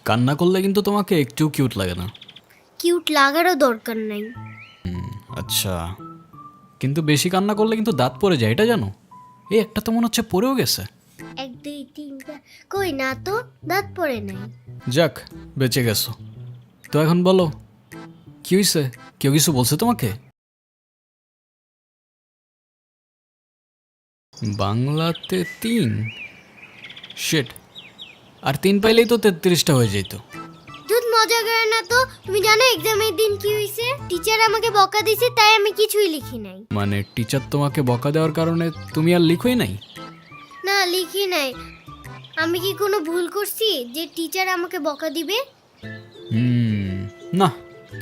কান্না করলে কিন্তু তোমাকে একটু কিউট লাগে না। কিউট লাগারও দরকার নাই। আচ্ছা, কিন্তু বেশি কান্না করলে কিন্তু দাঁত পড়ে যায়, এটা জানো? এই একটা তো মনে হচ্ছে পড়েও গেছে। 1 2 3 4 কই না তো, দাঁত পড়ে নাই। যাক, বেঁচে গেছো। তো এখন বলো, কি হয়েছে? কেউ কিছু বলছে তোমাকে? বাংলাতে 3? শিট, আর 3 পাইলেই তো 33টা হয়ে যেত। দুধ মজা করে না তো। তুমি জানো এক্সামের দিন কি হয়েছে? টিচার আমাকে বকা দিয়েছে, তাই আমি কিছুই লিখি নাই। মানে টিচার তোমাকে বকা দেওয়ার কারণে তুমি আর লিখোই নাই? না, লিখি নাই। আমি কি কোনো ভুল করছি যে টিচার আমাকে বকা দিবে? না,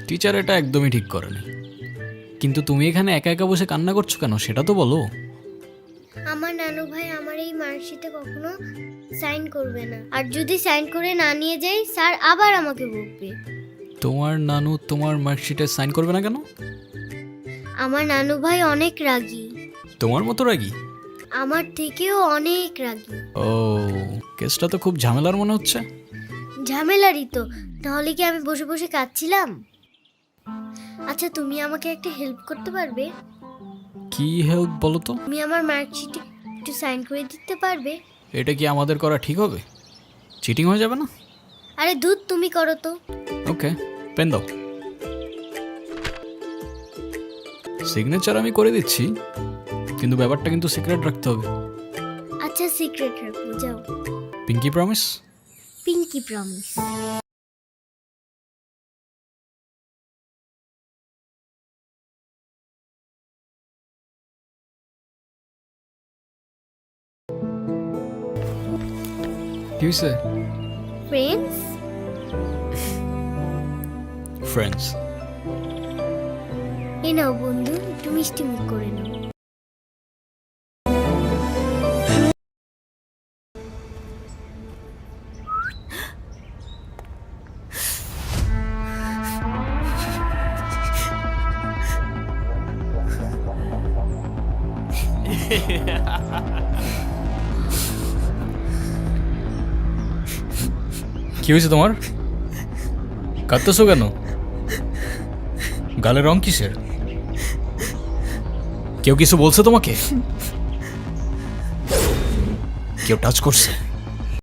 টিচার এটা একদমই ঠিক করেনি। কিন্তু তুমি এখানে একা একা বসে কান্না করছো কেন, সেটা তো বলো। আমার নানু ভাই আমার এই মার্কশিটে কখনো সাইন করবে না, আর যদি সাইন করে না নিয়ে যাই স্যার আবার আমাকে বকবে। তোমার নানু তোমার মার্কশিটে সাইন করবে না কেন? আমার নানু ভাই অনেক রাগী, তোমার মতো রাগী? আমার থেকেও অনেক রাগী। ও, কেসটা তো খুব ঝামেলার মনে হচ্ছে। ঝামেলারই তো, তাহলে কি আমি বসে বসে কাঁদছিলাম? আচ্ছা, তুমি আমাকে একটা হেল্প করতে পারবে? কি হেল্প বলো তো? তুমি আমার মার্কশিটে একটু সাইন করে দিতে পারবে? এটা কি আমাদের করা ঠিক হবে? চিটিং হয়ে যাবে না? আরে দুধ, তুমি করো তো। ওকে, পেন দাও। সিগনেচার আমি করে দিচ্ছি, কিন্তু ব্যাপারটা কিন্তু সিক্রেট রাখতে হবে। আচ্ছা, সিক্রেট রাখবো, যাও। Pinky promise? Pinky promise. কি হয়েছে? ফ্রেন্ডস। ফ্রেন্ডস? এ নাও বন্ধু, একটু মিষ্টি মুখ করে নাও। কি হয়েছে তোমার? কাঁদতেছো কেন? গালের রং কিসের? কেউ কিছু বলছে তোমাকে? কেউ টাচ করছে?